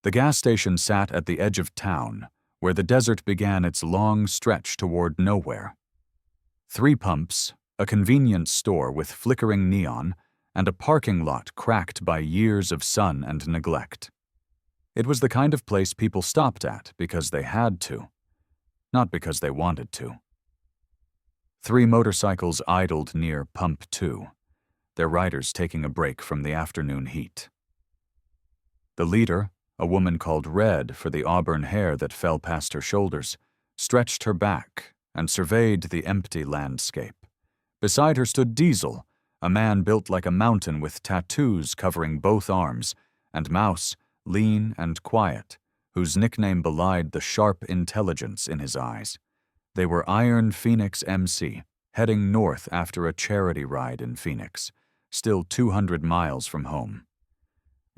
The gas station sat at the edge of town, where the desert began its long stretch toward nowhere. 3 pumps, a convenience store with flickering neon, and a parking lot cracked by years of sun and neglect. It was the kind of place people stopped at because they had to, not because they wanted to. 3 motorcycles idled near Pump 2, their riders taking a break from the afternoon heat. The leader, a woman called Red for the auburn hair that fell past her shoulders, stretched her back and surveyed the empty landscape. Beside her stood Diesel, a man built like a mountain with tattoos covering both arms, and Mouse, lean and quiet, whose nickname belied the sharp intelligence in his eyes. They were Iron Phoenix MC, heading north after a charity ride in Phoenix, still 200 miles from home.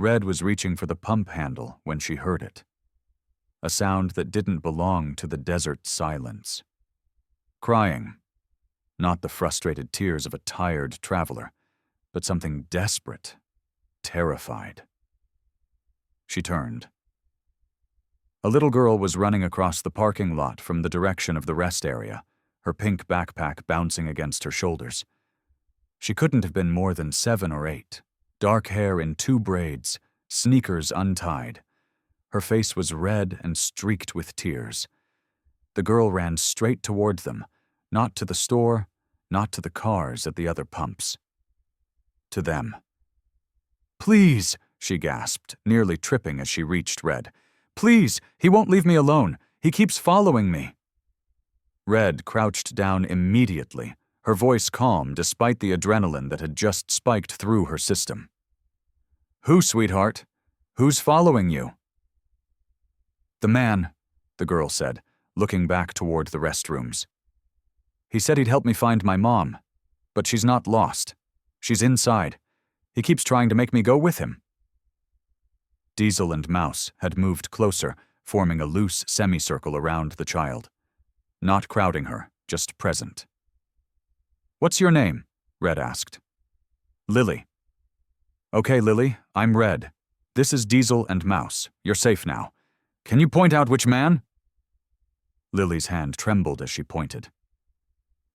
Red was reaching for the pump handle when she heard it. A sound that didn't belong to the desert silence. Crying. Not the frustrated tears of a tired traveler, but something desperate, terrified. She turned. A little girl was running across the parking lot from the direction of the rest area, her pink backpack bouncing against her shoulders. She couldn't have been more than 7 or 8, dark hair in 2 braids, sneakers untied. Her face was red and streaked with tears. The girl ran straight toward them, not to the store, not to the cars at the other pumps. To them. "Please," she gasped, nearly tripping as she reached Red. "Please, he won't leave me alone. He keeps following me." Red crouched down immediately, her voice calm despite the adrenaline that had just spiked through her system. "Who, sweetheart? Who's following you?" "The man," the girl said, looking back toward the restrooms. "He said he'd help me find my mom, but she's not lost. She's inside. He keeps trying to make me go with him." Diesel and Mouse had moved closer, forming a loose semicircle around the child. Not crowding her, just present. "What's your name?" Red asked. "Lily." "Okay, Lily, I'm Red. This is Diesel and Mouse. You're safe now. Can you point out which man?" Lily's hand trembled as she pointed.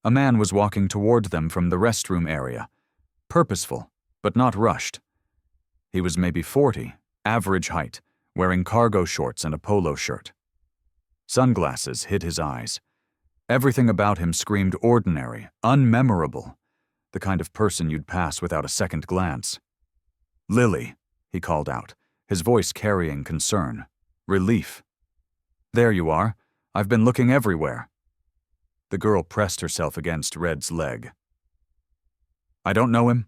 A man was walking toward them from the restroom area, purposeful, but not rushed. He was maybe 40, average height, wearing cargo shorts and a polo shirt. Sunglasses hid his eyes. Everything about him screamed ordinary, unmemorable, the kind of person you'd pass without a second glance. "Lily," he called out, his voice carrying concern, relief. "There you are. I've been looking everywhere." The girl pressed herself against Red's leg. "I don't know him."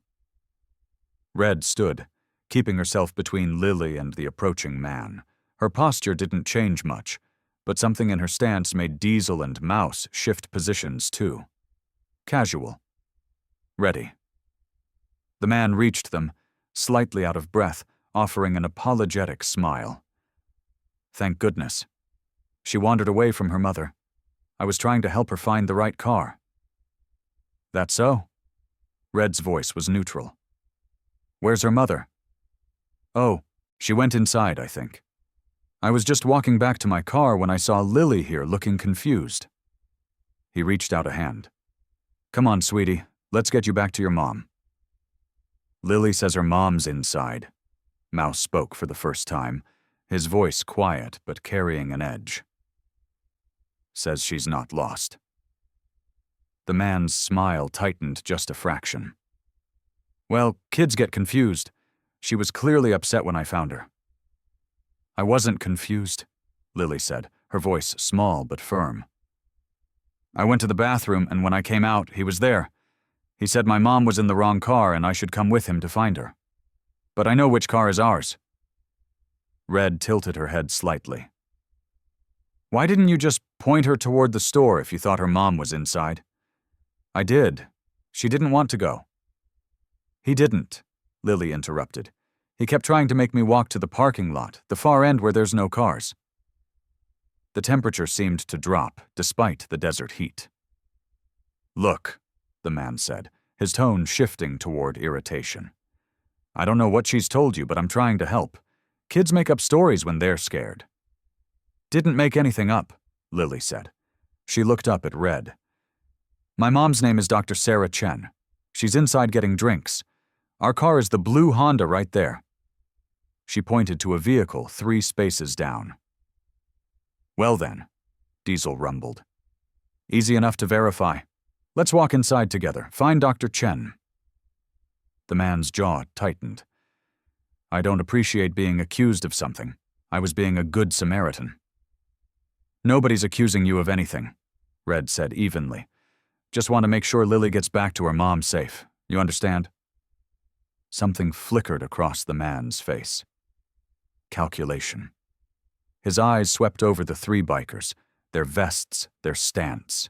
Red stood, keeping herself between Lily and the approaching man. Her posture didn't change much, but something in her stance made Diesel and Mouse shift positions too. Casual. Ready. The man reached them, slightly out of breath, offering an apologetic smile. "Thank goodness. She wandered away from her mother. I was trying to help her find the right car." "That so?" Red's voice was neutral. "Where's her mother?" "Oh, she went inside, I think. I was just walking back to my car when I saw Lily here looking confused." He reached out a hand. "Come on, sweetie, let's get you back to your mom." "Lily says her mom's inside." Mouse spoke for the first time, his voice quiet but carrying an edge. "Says she's not lost." The man's smile tightened just a fraction. "Well, kids get confused. She was clearly upset when I found her." "I wasn't confused," Lily said, her voice small but firm. "I went to the bathroom, and when I came out, he was there. He said my mom was in the wrong car and I should come with him to find her. But I know which car is ours." Red tilted her head slightly. "Why didn't you just point her toward the store if you thought her mom was inside?" "I did. She didn't want to go." "He didn't," Lily interrupted. "He kept trying to make me walk to the parking lot, the far end where there's no cars." The temperature seemed to drop, despite the desert heat. "Look," the man said, his tone shifting toward irritation. "I don't know what she's told you, but I'm trying to help. Kids make up stories when they're scared. Didn't make anything up, Lily said. She looked up at Red. My mom's name is Dr. Sarah Chen. She's inside getting drinks. Our car is the blue Honda right there. She pointed to a vehicle 3 spaces down. Well then, Diesel rumbled. Easy enough to verify. Let's walk inside together. Find Dr. Chen. The man's jaw tightened. I don't appreciate being accused of something. I was being a good Samaritan. Nobody's accusing you of anything, Red said evenly. Just want to make sure Lily gets back to her mom safe. You understand? Something flickered across the man's face. Calculation. His eyes swept over the 3 bikers, their vests, their stance.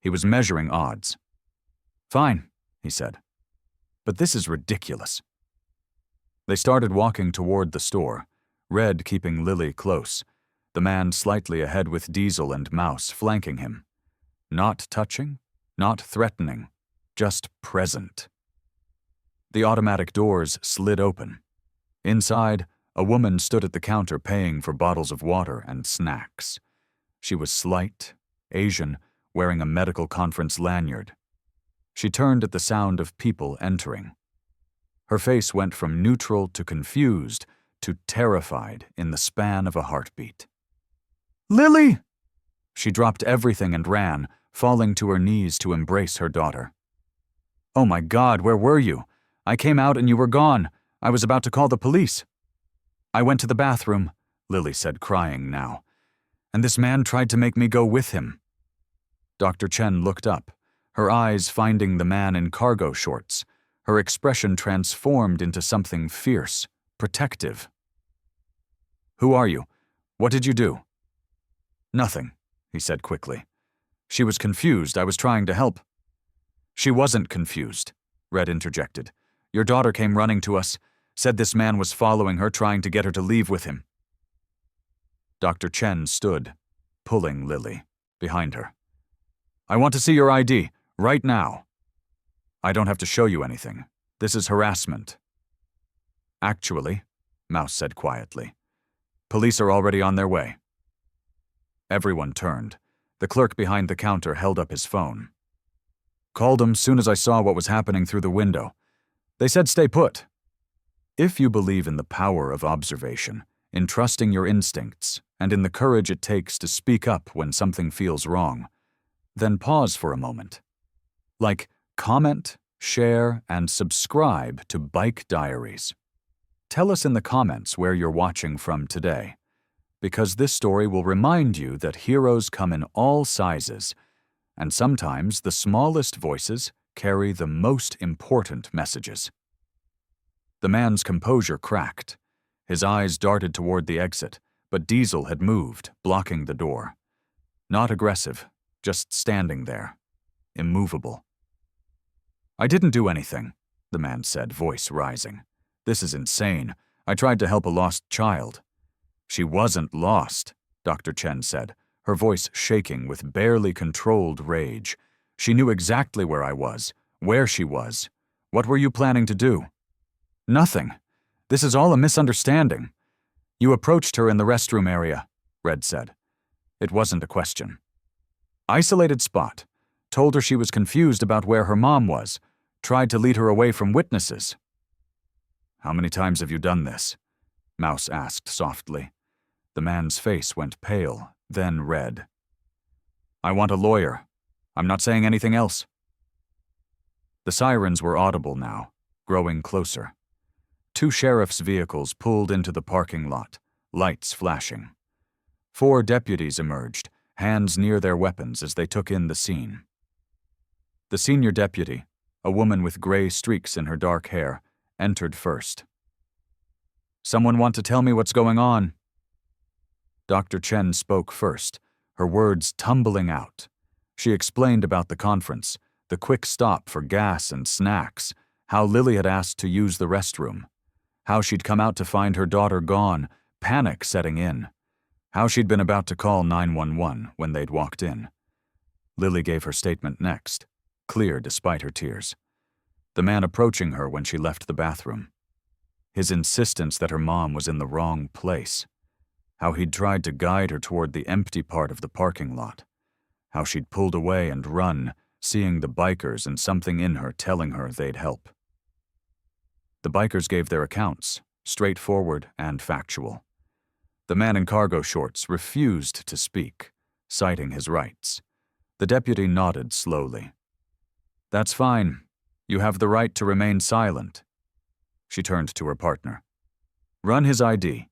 He was measuring odds. Fine, he said. But this is ridiculous. They started walking toward the store, Red keeping Lily close, the man slightly ahead with Diesel and Mouse flanking him. Not touching, not threatening, just present. The automatic doors slid open. Inside, a woman stood at the counter paying for bottles of water and snacks. She was slight, Asian, wearing a medical conference lanyard. She turned at the sound of people entering. Her face went from neutral to confused to terrified in the span of a heartbeat. Lily! She dropped everything and ran, falling to her knees to embrace her daughter. Oh my God, where were you? I came out and you were gone. I was about to call the police. I went to the bathroom, Lily said, crying now. And this man tried to make me go with him. Dr. Chen looked up, her eyes finding the man in cargo shorts. Her expression transformed into something fierce, protective. Who are you? What did you do? Nothing, he said quickly. She was confused. I was trying to help. She wasn't confused, Red interjected. Your daughter came running to us, said this man was following her, trying to get her to leave with him. Dr. Chen stood, pulling Lily, behind her. I want to see your ID, right now. I don't have to show you anything. This is harassment. Actually, Mouse said quietly, police are already on their way. Everyone turned. The clerk behind the counter held up his phone. Called them soon as I saw what was happening through the window. They said stay put. If you believe in the power of observation, in trusting your instincts, and in the courage it takes to speak up when something feels wrong, then pause for a moment. Like, comment, share, and subscribe to Bike Diaries. Tell us in the comments where you're watching from today, because this story will remind you that heroes come in all sizes, and sometimes the smallest voices carry the most important messages. The man's composure cracked. His eyes darted toward the exit, but Diesel had moved, blocking the door. Not aggressive, just standing there, immovable. I didn't do anything, the man said, voice rising. This is insane. I tried to help a lost child. She wasn't lost, Dr. Chen said, her voice shaking with barely controlled rage. She knew exactly where I was, where she was. What were you planning to do? Nothing. This is all a misunderstanding. You approached her in the restroom area, Red said. It wasn't a question. Isolated spot. Told her she was confused about where her mom was. Tried to lead her away from witnesses. How many times have you done this? Mouse asked softly. The man's face went pale, then red. I want a lawyer. I'm not saying anything else. The sirens were audible now, growing closer. 2 sheriff's vehicles pulled into the parking lot, lights flashing. 4 deputies emerged, hands near their weapons as they took in the scene. The senior deputy, a woman with gray streaks in her dark hair, entered first. Someone want to tell me what's going on? Dr. Chen spoke first, her words tumbling out. She explained about the conference, the quick stop for gas and snacks, how Lily had asked to use the restroom, how she'd come out to find her daughter gone, panic setting in, how she'd been about to call 911 when they'd walked in. Lily gave her statement next, clear despite her tears. The man approaching her when she left the bathroom. His insistence that her mom was in the wrong place. How he'd tried to guide her toward the empty part of the parking lot. How she'd pulled away and run, seeing the bikers and something in her telling her they'd help. The bikers gave their accounts, straightforward and factual. The man in cargo shorts refused to speak, citing his rights. The deputy nodded slowly. "That's fine. You have the right to remain silent." She turned to her partner. "Run his ID,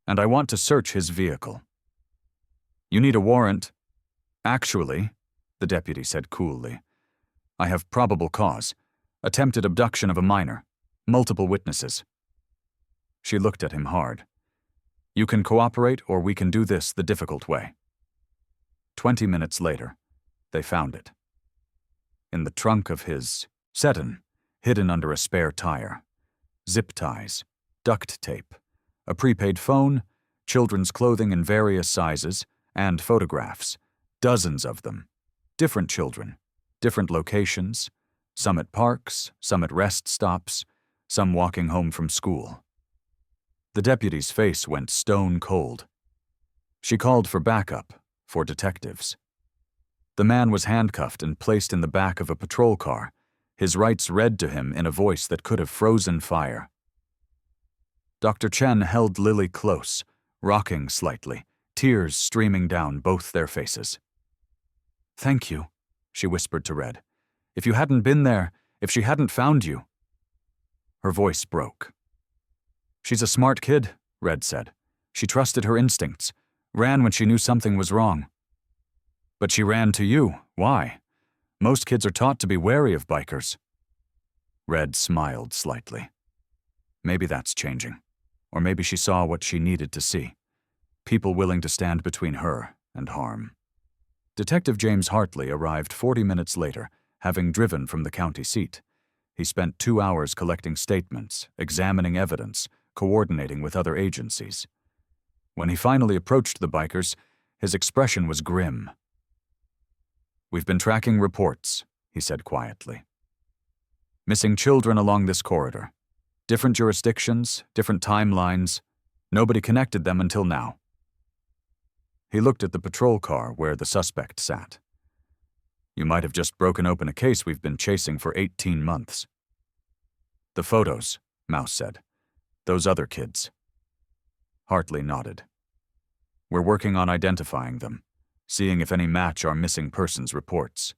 and I want to search his vehicle." "You need a warrant." "Actually," the deputy said coolly, "I have probable cause. Attempted abduction of a minor. Multiple witnesses." She looked at him hard. "You can cooperate, or we can do this the difficult way." 20 minutes later, they found it. In the trunk of his sedan, hidden under a spare tire. Zip ties, duct tape, a prepaid phone, children's clothing in various sizes, and photographs. Dozens of them. Different children, different locations, some at parks, some at rest stops, some walking home from school. The deputy's face went stone cold. She called for backup, for detectives. The man was handcuffed and placed in the back of a patrol car, his rights read to him in a voice that could have frozen fire. Dr. Chen held Lily close, rocking slightly, tears streaming down both their faces. "Thank you," she whispered to Red. "If you hadn't been there, if she hadn't found you." Her voice broke. "She's a smart kid," Red said. "She trusted her instincts, ran when she knew something was wrong." "But she ran to you. Why? Most kids are taught to be wary of bikers." Red smiled slightly. Maybe that's changing. Or maybe she saw what she needed to see. People willing to stand between her and harm. Detective James Hartley arrived 40 minutes later, having driven from the county seat. He spent 2 hours collecting statements, examining evidence, coordinating with other agencies. When he finally approached the bikers, his expression was grim. "We've been tracking reports," he said quietly. "Missing children along this corridor. Different jurisdictions, different timelines. Nobody connected them until now." He looked at the patrol car where the suspect sat. "You might have just broken open a case we've been chasing for 18 months. "The photos," Mouse said. "Those other kids." Hartley nodded. "We're working on identifying them, seeing if any match our missing persons reports."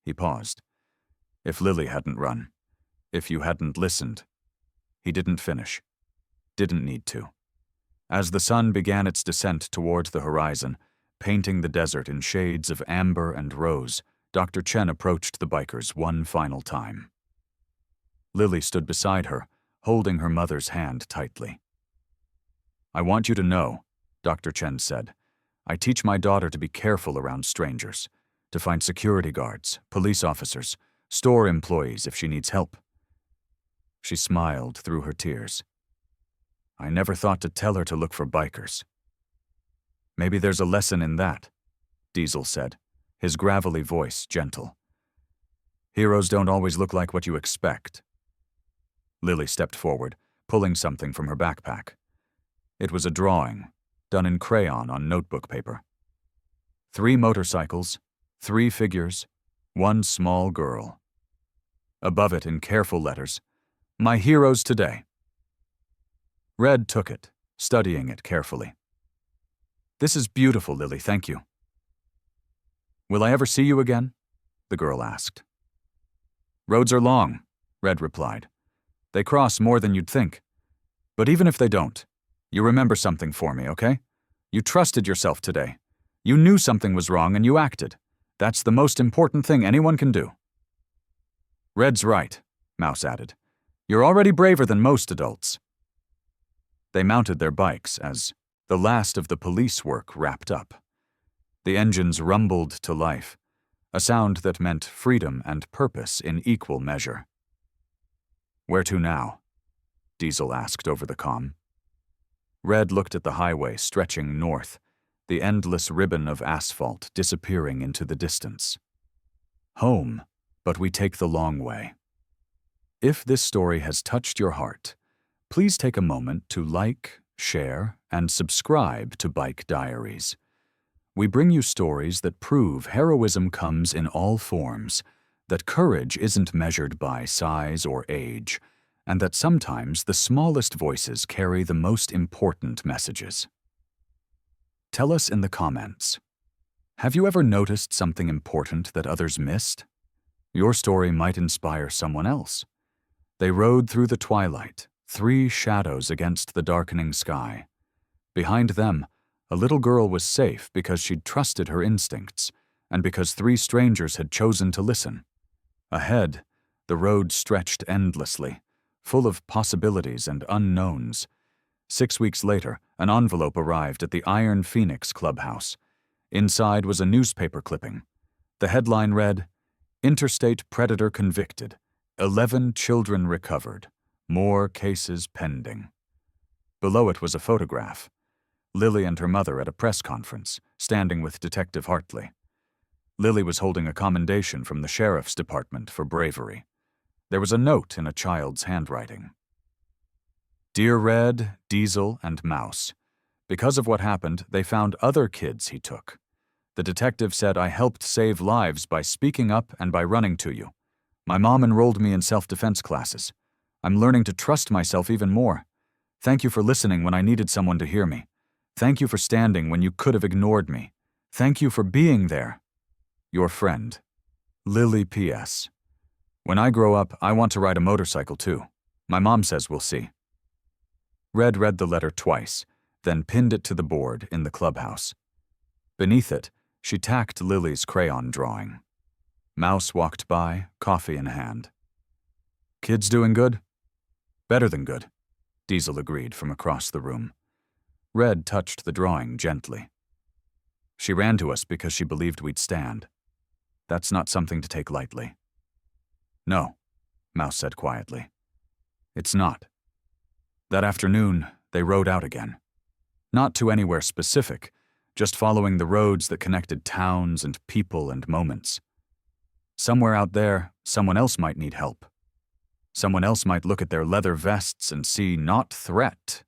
He paused. "If Lily hadn't run, if you hadn't listened." He didn't finish. Didn't need to. As the sun began its descent toward the horizon, painting the desert in shades of amber and rose, Dr. Chen approached the bikers one final time. Lily stood beside her, holding her mother's hand tightly. "I want you to know," Dr. Chen said, "I teach my daughter to be careful around strangers, to find security guards, police officers, store employees if she needs help." She smiled through her tears. "I never thought to tell her to look for bikers." "Maybe there's a lesson in that," Diesel said, his gravelly voice gentle. "Heroes don't always look like what you expect." Lily stepped forward, pulling something from her backpack. It was a drawing, done in crayon on notebook paper. 3 motorcycles, 3 figures, 1 small girl. Above it in careful letters, "My heroes today." Red took it, studying it carefully. "This is beautiful, Lily, thank you." "Will I ever see you again?" the girl asked. "Roads are long," Red replied. "They cross more than you'd think. But even if they don't, you remember something for me, okay? You trusted yourself today. You knew something was wrong and you acted. That's the most important thing anyone can do." "Red's right," Mouse added. "You're already braver than most adults." They mounted their bikes as the last of the police work wrapped up. The engines rumbled to life, a sound that meant freedom and purpose in equal measure. "Where to now?" Diesel asked over the comm. Red looked at the highway stretching north, the endless ribbon of asphalt disappearing into the distance. "Home, but we take the long way." If this story has touched your heart, please take a moment to like, share, and subscribe to Bike Diaries. We bring you stories that prove heroism comes in all forms, that courage isn't measured by size or age, and that sometimes the smallest voices carry the most important messages. Tell us in the comments. Have you ever noticed something important that others missed? Your story might inspire someone else. They rode through the twilight, 3 shadows against the darkening sky. Behind them, a little girl was safe because she'd trusted her instincts, and because 3 strangers had chosen to listen. Ahead, the road stretched endlessly, full of possibilities and unknowns. 6 weeks later, an envelope arrived at the Iron Phoenix clubhouse. Inside was a newspaper clipping. The headline read, "Interstate Predator Convicted. 11 Children Recovered. More Cases Pending." Below it was a photograph. Lily and her mother at a press conference, standing with Detective Hartley. Lily was holding a commendation from the sheriff's department for bravery. There was a note in a child's handwriting. "Dear Red, Diesel, and Mouse, because of what happened, they found other kids he took. The detective said I helped save lives by speaking up and by running to you. My mom enrolled me in self-defense classes. I'm learning to trust myself even more. Thank you for listening when I needed someone to hear me. Thank you for standing when you could have ignored me. Thank you for being there. Your friend, Lily P.S. When I grow up, I want to ride a motorcycle too. My mom says we'll see." Red read the letter twice, then pinned it to the board in the clubhouse. Beneath it, she tacked Lily's crayon drawing. Mouse walked by, coffee in hand. "Kids doing good?" "Better than good," Diesel agreed from across the room. Red touched the drawing gently. "She ran to us because she believed we'd stand. That's not something to take lightly." "No," Mouse said quietly. "It's not." That afternoon, they rode out again. Not to anywhere specific, just following the roads that connected towns and people and moments. Somewhere out there, someone else might need help. Someone else might look at their leather vests and see not threat,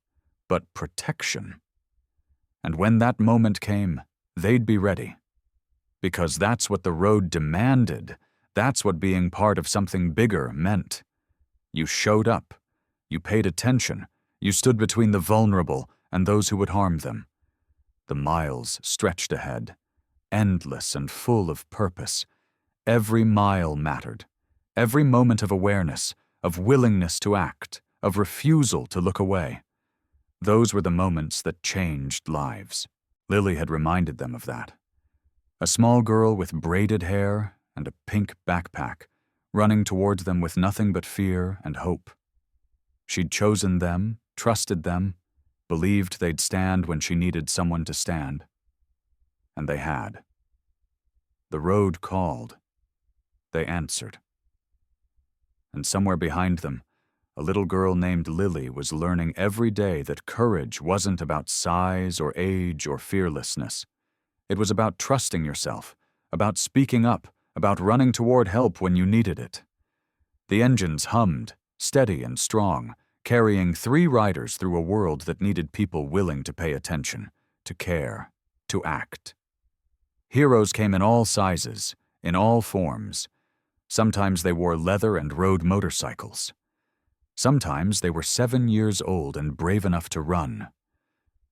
but protection. And when that moment came, they'd be ready. Because that's what the road demanded. That's what being part of something bigger meant. You showed up. You paid attention. You stood between the vulnerable and those who would harm them. The miles stretched ahead, endless and full of purpose. Every mile mattered. Every moment of awareness, of willingness to act, of refusal to look away. Those were the moments that changed lives. Lily had reminded them of that. A small girl with braided hair and a pink backpack, running towards them with nothing but fear and hope. She'd chosen them, trusted them, believed they'd stand when she needed someone to stand. And they had. The road called. They answered. And somewhere behind them, a little girl named Lily was learning every day that courage wasn't about size or age or fearlessness. It was about trusting yourself, about speaking up, about running toward help when you needed it. The engines hummed, steady and strong, carrying 3 riders through a world that needed people willing to pay attention, to care, to act. Heroes came in all sizes, in all forms. Sometimes they wore leather and rode motorcycles. Sometimes they were 7 years old and brave enough to run.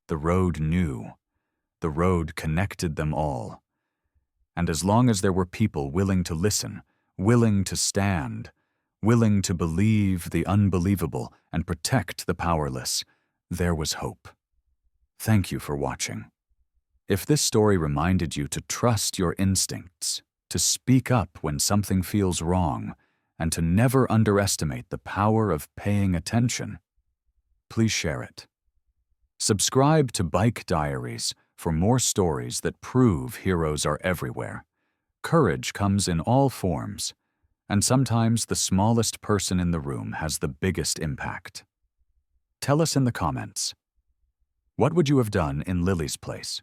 The road knew. The road connected them all. And as long as there were people willing to listen, willing to stand, willing to believe the unbelievable and protect the powerless, there was hope. Thank you for watching. If this story reminded you to trust your instincts, to speak up when something feels wrong, and to never underestimate the power of paying attention, please share it. Subscribe to Bike Diaries for more stories that prove heroes are everywhere. Courage comes in all forms, and sometimes the smallest person in the room has the biggest impact. Tell us in the comments, what would you have done in Lily's place?